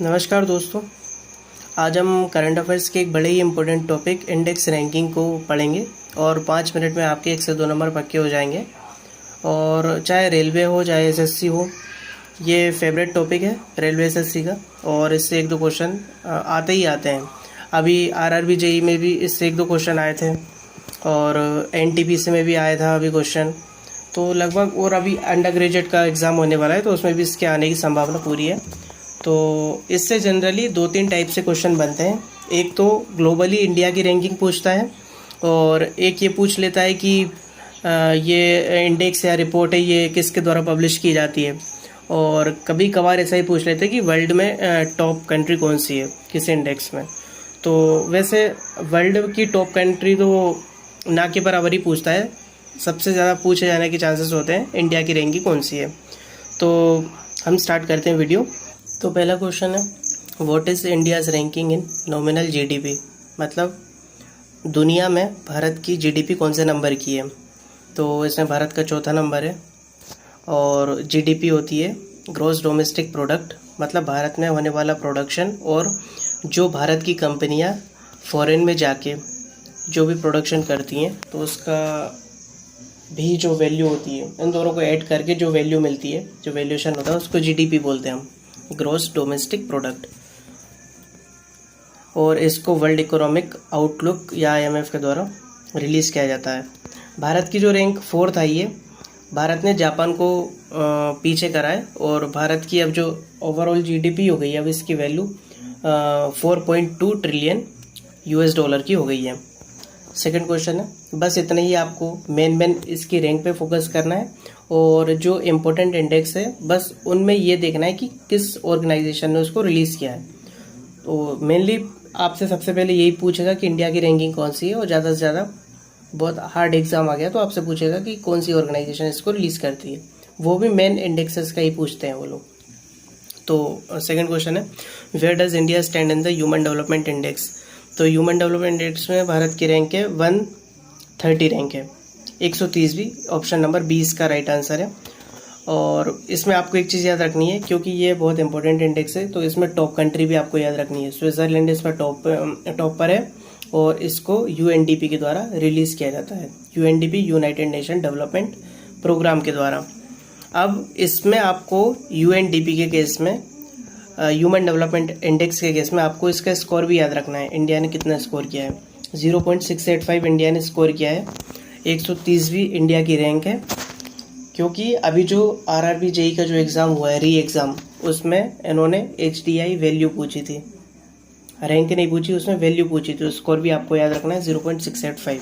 नमस्कार दोस्तों। आज हम करंट अफेयर्स के एक बड़े ही इम्पोर्टेंट टॉपिक इंडेक्स रैंकिंग को पढ़ेंगे और 5 मिनट में आपके 1 से 2 नंबर पक्के हो जाएंगे। और चाहे रेलवे हो चाहे एसएससी हो, ये फेवरेट टॉपिक है रेलवे एसएससी का, और इससे 1-2 क्वेश्चन आते ही आते हैं। अभी आरआरबी जेई में भी इससे 1-2 क्वेश्चन आए थे और एनटीपीसी में भी आया था अभी क्वेश्चन, तो लगभग। और अभी अंडर ग्रेजुएट का एग्ज़ाम होने वाला है तो उसमें भी इसके आने की संभावना पूरी है। तो इससे जनरली 2-3 टाइप से क्वेश्चन बनते हैं। एक तो ग्लोबली इंडिया की रैंकिंग पूछता है, और एक ये पूछ लेता है कि ये इंडेक्स या रिपोर्ट है ये किसके द्वारा पब्लिश की जाती है। और कभी कभार ऐसा ही पूछ लेते हैं कि वर्ल्ड में टॉप कंट्री कौन सी है किस इंडेक्स में। तो वैसे वर्ल्ड की टॉप कंट्री तो ना के बराबर ही पूछता है, सबसे ज़्यादा पूछे जाने के चांसेस होते हैं इंडिया की रैंकिंग कौन सी है। तो हम स्टार्ट करते हैं वीडियो। तो पहला क्वेश्चन है, what is India's ranking in nominal GDP, मतलब दुनिया में भारत की जीडीपी कौन से नंबर की है। तो इसमें भारत का 4था नंबर है। और जीडीपी होती है ग्रॉस डोमेस्टिक प्रोडक्ट, मतलब भारत में होने वाला प्रोडक्शन और जो भारत की कंपनियां फॉरेन में जाके जो भी प्रोडक्शन करती हैं तो उसका भी जो वैल्यू होती है, इन दोनों को ऐड करके जो वैल्यू मिलती है, जो वैल्यूएशन होता है, उसको जीडीपी बोलते हैं हम, ग्रॉस डोमेस्टिक प्रोडक्ट। और इसको वर्ल्ड इकोनॉमिक आउटलुक या आईएमएफ के द्वारा रिलीज़ किया जाता है। भारत की जो रैंक 4th आई है, भारत ने जापान को पीछे करा है, और भारत की अब जो ओवरऑल जीडीपी हो गई है, अब इसकी वैल्यू 4.2 ट्रिलियन यूएस डॉलर की हो गई है। सेकंड क्वेश्चन है, बस इतना ही आपको मेन इसकी रैंक पे फोकस करना है, और जो इम्पोर्टेंट इंडेक्स है बस उनमें ये देखना है कि किस ऑर्गेनाइजेशन ने उसको रिलीज़ किया है। तो मेनली आपसे सबसे पहले यही पूछेगा कि इंडिया की रैंकिंग कौन सी है, और ज़्यादा से ज़्यादा बहुत हार्ड एग्जाम आ गया तो आपसे पूछेगा कि कौन सी ऑर्गेनाइजेशन इसको रिलीज़ करती है, वो भी मेन इंडेक्सेस का ही पूछते हैं वो लोग। तो सेकंड क्वेश्चन है, where does India stand in the human development index. तो ह्यूमन डेवलपमेंट इंडेक्स में भारत की रैंक है 130 रैंक है, 130वीं, ऑप्शन नंबर 20 का राइट आंसर है। और इसमें आपको एक चीज़ याद रखनी है, क्योंकि ये बहुत इंपॉर्टेंट इंडेक्स है, तो इसमें टॉप कंट्री भी आपको याद रखनी है। स्विट्जरलैंड इसमें टॉप पर है, और इसको यूएनडीपी के द्वारा रिलीज़ किया जाता है, UNDP United Nation Development Programme के द्वारा। अब इसमें आपको यूएनडीपी के केस में, ह्यूमन डेवलपमेंट इंडेक्स के केस में आपको इसका स्कोर भी याद रखना है, इंडिया ने कितना स्कोर किया है। 0.685 इंडिया ने स्कोर किया है, 130वीं इंडिया की रैंक है। क्योंकि अभी जो आरआरबी जेई का जो एग्ज़ाम हुआ है, री एग्ज़ाम, उसमें इन्होंने एचडीआई वैल्यू पूछी थी, रैंक नहीं पूछी, उसमें वैल्यू पूछी थी। स्कोर भी आपको याद रखना है 0.685।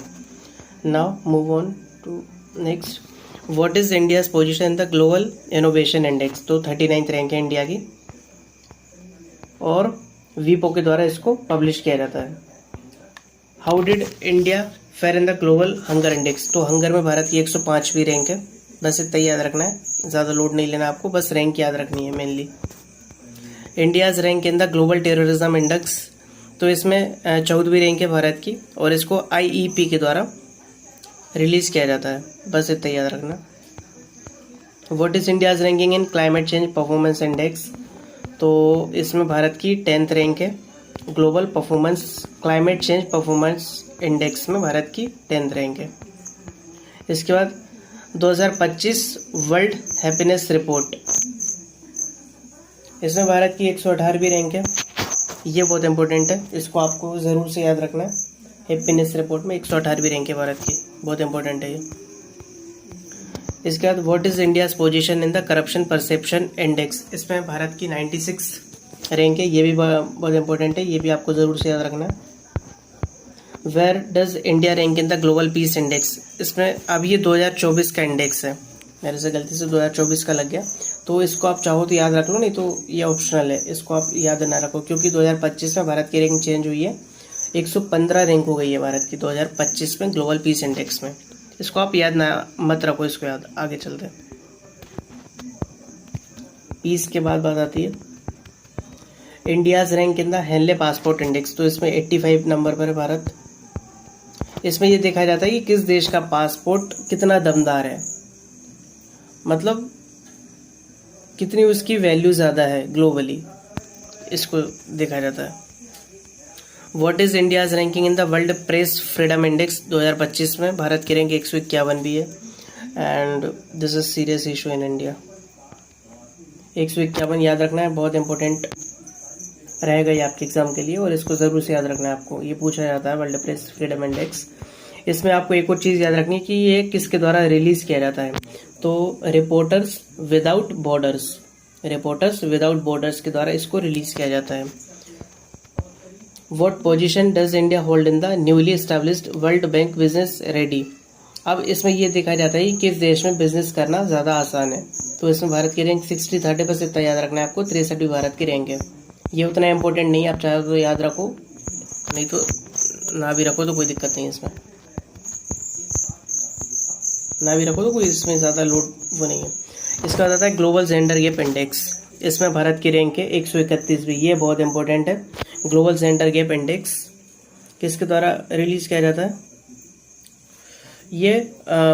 Now move on to next, what is India's position in the global innovation index. तो 39th रैंक है इंडिया की, और वीपो के द्वारा इसको पब्लिश किया जाता है। How did India fair in the global hunger index. तो हंगर में भारत की 105वीं रैंक है, बस इतना ही याद रखना है, ज़्यादा लोड नहीं लेना आपको, बस रैंक याद रखनी है mainly. India's rank in the global terrorism index, तो इसमें 14वीं रैंक है भारत की, और इसको आईईपी के द्वारा रिलीज़ किया जाता है, बस इतना ही याद रखना। What is India's ranking in climate change performance index. तो इसमें भारत की 10th रैंक है, global performance climate change performance index में भारत की 10th रैंक है। इसके बाद 2025 वर्ल्ड हैप्पीनेस रिपोर्ट, इसमें भारत की 118वीं रैंक है, ये बहुत इंपॉर्टेंट है, इसको आपको ज़रूर से याद रखना है। हैप्पीनेस रिपोर्ट में 118वीं रैंक है भारत की, बहुत इंपॉर्टेंट है ये। इसके बाद what is India's position in the corruption perception index, इसमें भारत की 96 रैंक है, ये भी बहुत इंपॉर्टेंट है, ये भी आपको ज़रूर से याद रखना है। Where does India rank in the global peace index, इसमें अब ये 2024 का इंडेक्स है, मेरे से गलती से 2024 का लग गया, तो इसको आप चाहो तो याद रख लो, नहीं तो ये ऑप्शनल है, इसको आप याद ना रखो, क्योंकि 2025 में भारत की रैंक चेंज हुई है, 115 रैंक हो गई है भारत की 2025 में ग्लोबल पीस इंडेक्स में। इसको आप याद ना मत रखो, इसको याद, आगे चलते हैं। पीस के बाद बात आती है India's rank in the Henley passport index, तो इसमें 85 नंबर पर है भारत। इसमें ये देखा जाता है कि किस देश का पासपोर्ट कितना दमदार है, मतलब कितनी उसकी वैल्यू ज़्यादा है ग्लोबली। इसको देखा जाता है। What is India's ranking in the world press freedom index 2025 में भारत की रैंक 151 भी है। And this is serious issue in India. 151 याद रखना है, बहुत इंपॉर्टेंट रहेगा ये आपके एग्जाम के लिए, और इसको ज़रूर से याद रखना है आपको। ये पूछा जाता है वर्ल्ड प्रेस फ्रीडम इंडेक्स। इसमें आपको एक और चीज़ याद रखनी है कि ये किसके द्वारा रिलीज़ किया जाता है। तो रिपोर्टर्स विदाउट बॉर्डर्स के द्वारा इसको रिलीज़ किया जाता है। What position does India hold in the newly established world bank business ready. अब इसमें यह देखा जाता है कि किस देश में बिजनेस करना ज़्यादा आसान है। तो इसमें भारत की रैंक 63 पर से इतना याद रखना है आपको, 63 भारत की रैंक है। ये उतना इंपॉर्टेंट नहीं है, आप चाहे तो याद रखो, नहीं तो ना भी रखो तो कोई दिक्कत नहीं है। इसमें ना भी रखो तो कोई इसमें ज़्यादा लोड वो नहीं है। इसका आता है ग्लोबल जेंडर गैप इंडेक्स। इसमें भारत की रैंक है 131 भी। ये बहुत इंपॉर्टेंट है। ग्लोबल जेंडर गैप इंडेक्स किसके द्वारा रिलीज़ किया जाता है? ये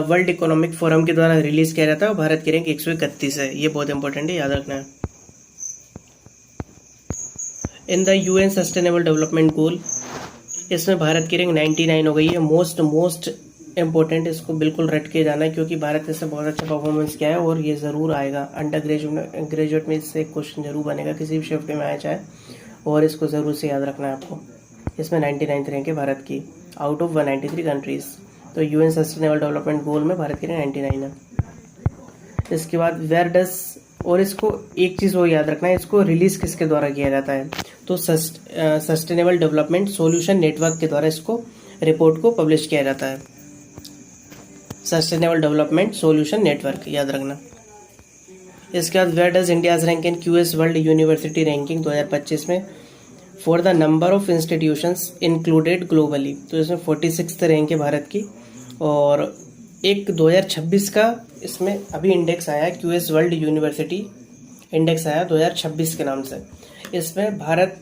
वर्ल्ड इकोनॉमिक फोरम के द्वारा रिलीज़ किया जाता है और भारत की रैंक 131 है। ये बहुत इंपॉर्टेंट है, याद रखना है। In the UN sustainable development goal, इसमें भारत की रैंक 99 हो गई है। मोस्ट इंपॉर्टेंट, इसको बिल्कुल रट के जाना है क्योंकि भारत इससे बहुत अच्छा परफॉर्मेंस किया है और ये ज़रूर आएगा। अंडर ग्रेजुएट में इससे क्वेश्चन जरूर बनेगा, किसी भी शिफ्ट में आया चाहे, और इसको ज़रूर से याद रखना है आपको। इसमें 99 रैंक है भारत की आउट ऑफ 193 कंट्रीज़। तो यूएन सस्टेनेबल डेवलपमेंट गोल में भारत की रैंक 99 है। इसके बाद वेयर डज, और इसको एक चीज़ और याद रखना है, इसको रिलीज़ किसके द्वारा किया जाता है? तो सस्टेनेबल डेवलपमेंट सॉल्यूशन नेटवर्क के द्वारा इसको रिपोर्ट को पब्लिश किया जाता है। सस्टेनेबल डेवलपमेंट सॉल्यूशन नेटवर्क, याद रखना। इसके बाद where does India's rank in QS world university ranking 2025 में for the number of institutions included globally. तो इसमें 46th रैंक है भारत की। और एक 2026 का इसमें अभी इंडेक्स आया है, क्यूएस वर्ल्ड यूनिवर्सिटी इंडेक्स आया 2026 के नाम से। इसमें भारत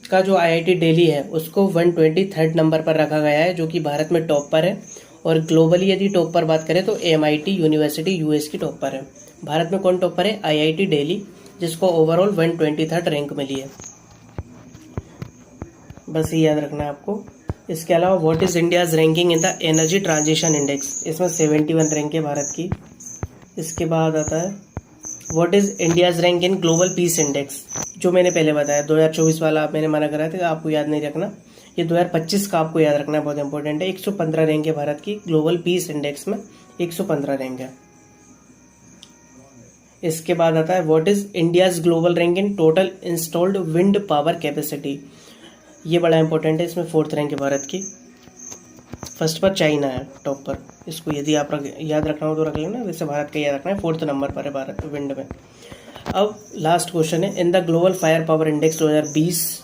का जो आईआईटी दिल्ली है उसको 123rd नंबर पर रखा गया है, जो कि भारत में टॉप पर है। और ग्लोबली यदि टॉप पर बात करें तो एमआईटी यूनिवर्सिटी यूएस की टॉप पर है। भारत में कौन टॉप पर है? आईआईटी दिल्ली, जिसको ओवरऑल 123rd रैंक मिली है। बस ये याद रखना है आपको। इसके अलावा what is India's ranking in the energy transition index, इसमें 71 रैंक है भारत की। इसके बाद आता है what is India's rank in global peace index, जो मैंने पहले बताया 2024 वाला मैंने मना करा था, आपको याद नहीं रखना। ये 2025 का आपको याद रखना है, बहुत इंपॉर्टेंट है। 115 रैंक है भारत की ग्लोबल पीस इंडेक्स में, 115 रैंक है। इसके बाद आता है what is India's global rank in total installed wind power capacity. ये बड़ा इंपॉर्टेंट है, इसमें 4th रैंक है भारत की। फर्स्ट पर चाइना है टॉप पर, इसको यदि आप याद रखना हो तो रख लेना, वैसे भारत का याद रखना है। 4th नंबर पर है भारत विंड में। अब लास्ट क्वेश्चन है, इन the global fire power index 2020,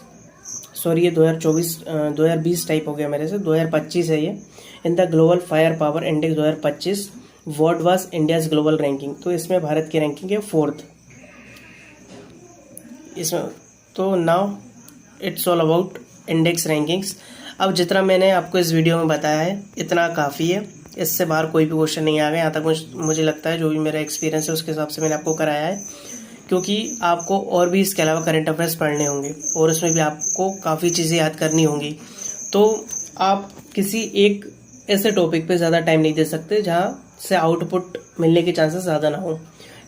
sorry ये 2020 टाइप हो गया मेरे से, 2025 है ये। इन the global fire power index 2025 what was India's global ranking. तो इसमें भारत की रैंकिंग है 4th इसमें। तो now it's all about index rankings. अब जितना मैंने आपको इस वीडियो में बताया है इतना काफ़ी है, इससे बाहर कोई भी क्वेश्चन नहीं आ गया यहाँ तक। मुझे लगता है जो भी मेरा एक्सपीरियंस है उसके हिसाब से मैंने आपको कराया है, क्योंकि आपको और भी इसके अलावा करंट अफेयर्स पढ़ने होंगे और उसमें भी आपको काफ़ी चीज़ें याद करनी होंगी। तो आप किसी एक ऐसे टॉपिक पे ज़्यादा टाइम नहीं दे सकते जहाँ से आउटपुट मिलने के चांसेस ज़्यादा ना हो।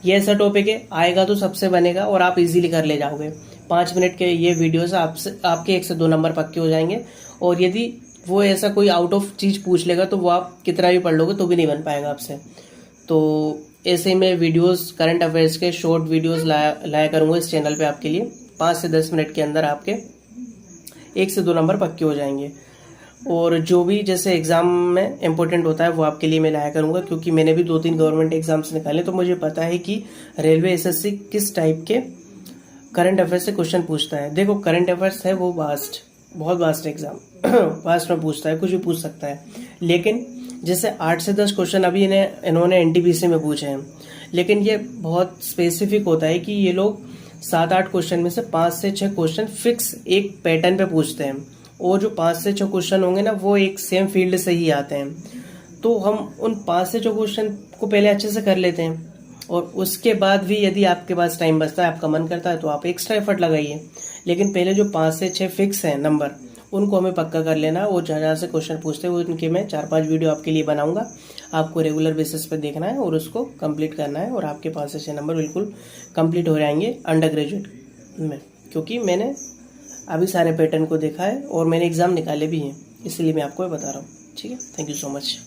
ये ऐसा टॉपिक है, आएगा तो सबसे बनेगा और आप इजीली कर ले जाओगे। 5 मिनट के ये वीडियोस आपके 1 से 2 नंबर पक्के हो जाएंगे। और यदि वो ऐसा कोई आउट ऑफ चीज़ पूछ लेगा तो वो आप कितना भी पढ़ लोगे तो भी नहीं बन पाएगा आपसे। तो ऐसे ही मैं वीडियोस करंट अफेयर्स के शॉर्ट वीडियोस लाया करूँगा इस चैनल पे आपके लिए। 5 से 10 मिनट के अंदर आपके 1 से 2 नंबर पक्के हो जाएंगे। और जो भी जैसे एग्ज़ाम में इम्पोर्टेंट होता है वो आपके लिए मैं लाया करूँगा, क्योंकि मैंने भी 2-3 गवर्नमेंट एग्जाम्स निकाले तो मुझे पता है कि रेलवे एसएससी किस टाइप के करंट अफेयर्स से क्वेश्चन पूछता है। देखो करंट अफेयर्स है वो बहुत वास्ट एग्जाम वास्ट में पूछता है, कुछ भी पूछ सकता है। लेकिन जैसे 8 से 10 क्वेश्चन अभी इन्होंने एनटीपीसी में पूछे हैं, लेकिन ये बहुत स्पेसिफिक होता है कि ये लोग 7-8 क्वेश्चन में से 5 से 6 क्वेश्चन फिक्स एक पैटर्न पे पूछते हैं, और जो 5 से 6 क्वेश्चन होंगे ना वो एक सेम फील्ड से ही आते हैं। तो हम उन 5 से 6 क्वेश्चन को पहले अच्छे से कर लेते हैं और उसके बाद भी यदि आपके पास टाइम बचता है, आपका मन करता है, तो आप एक्स्ट्रा एफर्ट लगाइए। लेकिन पहले जो 5 से 6 फिक्स हैं नंबर, उनको हमें पक्का कर लेना। वो जहाँ से क्वेश्चन पूछते हैं उनके मैं 4-5 वीडियो आपके लिए बनाऊंगा। आपको रेगुलर बेसिस पे देखना है और उसको कंप्लीट करना है, और आपके 5 से 6 नंबर बिल्कुल कंप्लीट हो जाएंगे अंडर ग्रेजुएट में। क्योंकि मैंने अभी सारे पैटर्न को देखा है और मैंने एग्ज़ाम निकाले भी हैं, इसलिए मैं आपको बता रहा हूँ। ठीक है, थैंक यू सो मच।